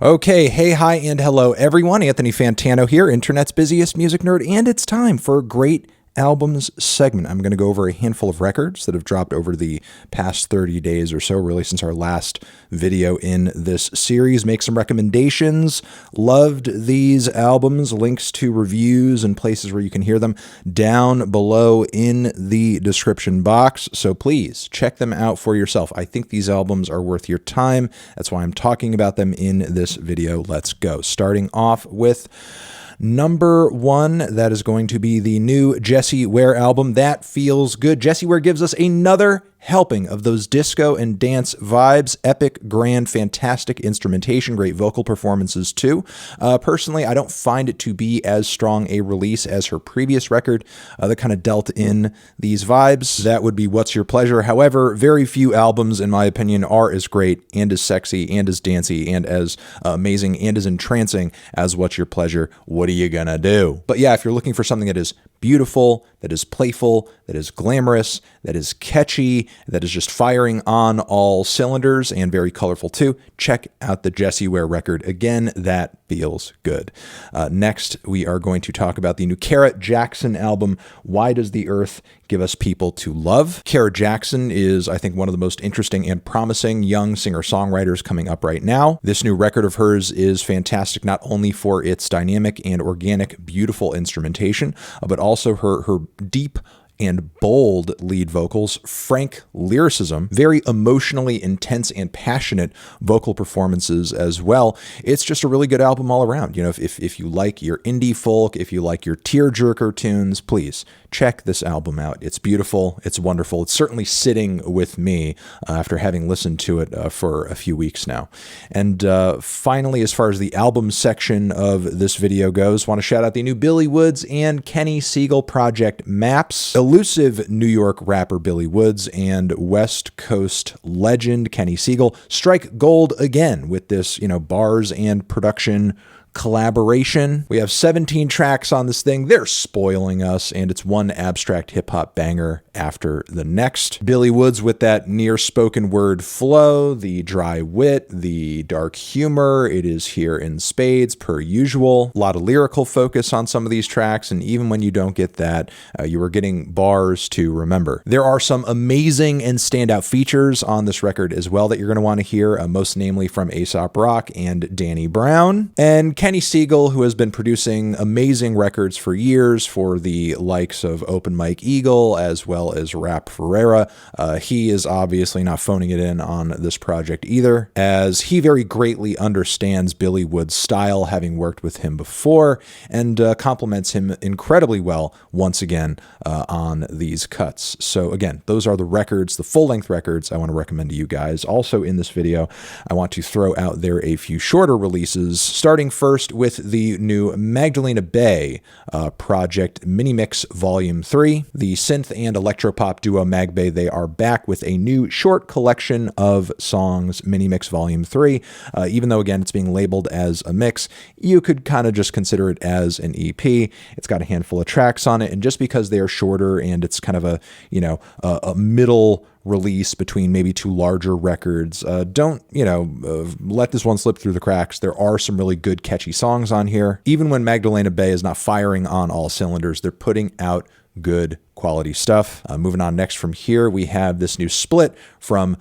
Okay, hey, hi, and hello, everyone. Anthony Fantano here, internet's busiest music nerd, and it's time for a great albums segment. I'm going to go over a handful of records that have dropped over the past 30 days or so, really since our last video in this series, make some recommendations. Loved these albums. Links to reviews and places where you can hear them down below in the description box, so please check them out for yourself. I think these albums are worth your time. That's why I'm talking about them in this video. Let's go. Starting off with number one, that is going to be the new Jessie Ware album, That Feels Good. Jessie Ware gives us another helping of those disco and dance vibes. Epic, grand, fantastic instrumentation, great vocal performances too. Personally, I don't find it to be as strong a release as her previous record that kind of dealt in these vibes. That would be What's Your Pleasure. However, very few albums, in my opinion, are as great and as sexy and as dancey and as amazing and as entrancing as What's Your Pleasure. What are you gonna do? But yeah, if you're looking for something that is beautiful, that is playful, that is glamorous, that is catchy, that is just firing on all cylinders and very colorful too, check out the Jessie Ware record. Again, That Feels Good. Next, we are going to talk about the new Kara Jackson album, Why Does the Earth Give Us People to Love? Kara Jackson is, I think, one of the most interesting and promising young singer-songwriters coming up right now. This new record of hers is fantastic, not only for its dynamic and organic, beautiful instrumentation, but also her deep and bold lead vocals, frank lyricism, very emotionally intense and passionate vocal performances as well. It's just a really good album all around. You know, if you like your indie folk, if you like your tearjerker tunes, please check this album out. It's beautiful. It's wonderful. It's certainly sitting with me after having listened to it for a few weeks now. And finally, as far as the album section of this video goes, want to shout out the new Billy Woods and Kenny Segal project Maps. Elusive New York rapper Billy Woods and West Coast legend Kenny Segal strike gold again with this, bars and production collaboration. We have 17 tracks on this thing. They're spoiling us, and it's one abstract hip-hop banger after the next. Billy Woods with that near spoken word flow, the dry wit, the dark humor. It is here in spades per usual. A lot of lyrical focus on some of these tracks, and even when you don't get that, you are getting bars to remember. There are some amazing and standout features on this record as well that you're going to want to hear, most namely from A$AP Rock and Danny Brown. And Kenny Segal, who has been producing amazing records for years for the likes of Open Mike Eagle as well as Rap Ferreira. He is obviously not phoning it in on this project either, as he very greatly understands Billy Woods' style, having worked with him before, and compliments him incredibly well once again on these cuts. So again, those are the records, the full-length records I want to recommend to you guys. Also in this video, I want to throw out there a few shorter releases, starting first with the new Magdalena Bay project Mini Mix Volume 3. The synth and electropop duo Mag Bay, they are back with a new short collection of songs, Mini Mix Volume 3. Even though, again, it's being labeled as a mix, you could kind of just consider it as an EP. It's got a handful of tracks on it, and just because they are shorter and it's kind of a middle release between maybe two larger records, don't let this one slip through the cracks. There are some really good catchy songs on here. Even when Magdalena Bay is not firing on all cylinders, they're putting out good quality stuff. Moving on next from here, we have this new split from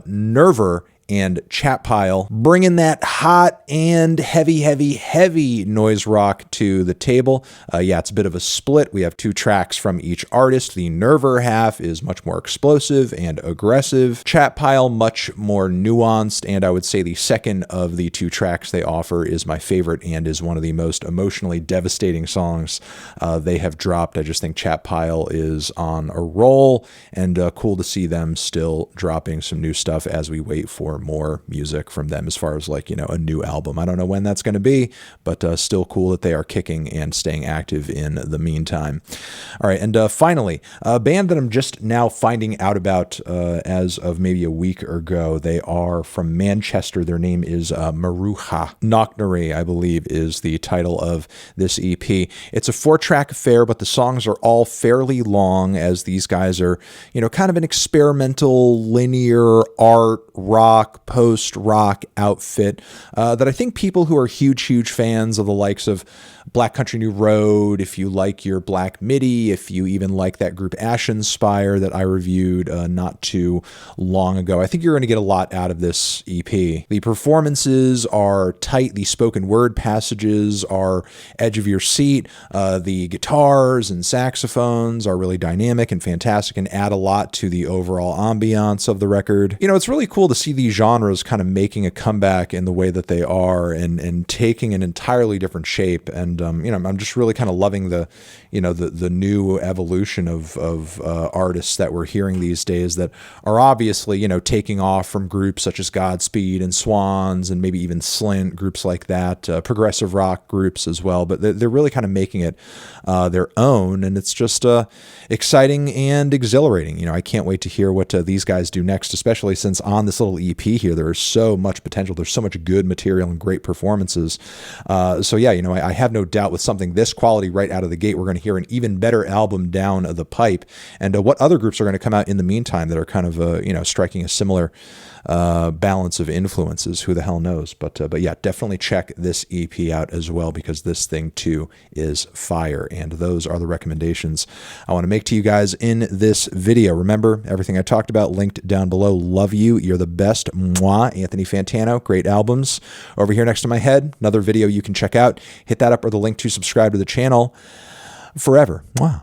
Nerver and Chat Pile, bringing that hot and heavy noise rock to the table. Yeah, it's a bit of a split. We have two tracks from each artist. The Nerver half is much more explosive and aggressive. Chat Pile, much more nuanced, and I would say the second of the two tracks they offer is my favorite and is one of the most emotionally devastating songs they have dropped. I just think Chat Pile is on a roll, and cool to see them still dropping some new stuff as we wait for more music from them as far as a new album. I don't know when that's going to be, but still cool that they are kicking and staying active in the meantime. All right, and finally, a band that I'm just now finding out about as of maybe a week ago. They are from Manchester. Their name is Maruja Knocknery, I believe, is the title of this EP. It's a 4-track affair, but the songs are all fairly long, as these guys are, kind of an experimental linear art rock rock, post-rock outfit that I think people who are huge fans of the likes of Black Country New Road, if you like your Black Midi, if you even like that group Ashenspire that I reviewed not too long ago, I think you're going to get a lot out of this EP. The performances are tight. The spoken word passages are edge of your seat. The guitars and saxophones are really dynamic and fantastic and add a lot to the overall ambiance of the record. You know, it's really cool to see these genres kind of making a comeback in the way that they are and taking an entirely different shape. And you know, I'm just really kind of loving the, you know, the new evolution of artists that we're hearing these days that are obviously, you know, taking off from groups such as Godspeed and Swans and maybe even Slint, groups like that, progressive rock groups as well. But they're really kind of making it their own, and it's just exciting and exhilarating. You know, I can't wait to hear what these guys do next, especially since on this little EP here, there is so much potential. There's so much good material and great performances. So yeah, you know, I have no doubt with something this quality right out of the gate, we're going to hear an even better album down the pipe. And what other groups are going to come out in the meantime that are kind of, you know, striking a similar balance of influences, who the hell knows? But yeah, definitely check this EP out as well, because this thing too is fire. And those are the recommendations I want to make to you guys in this video. Remember, everything I talked about linked down below. Love you. You're the best. Mwah. Anthony Fantano. Great albums. Over here next to my head, another video you can check out. Hit that up or the link to subscribe to the channel. Forever. Mwah.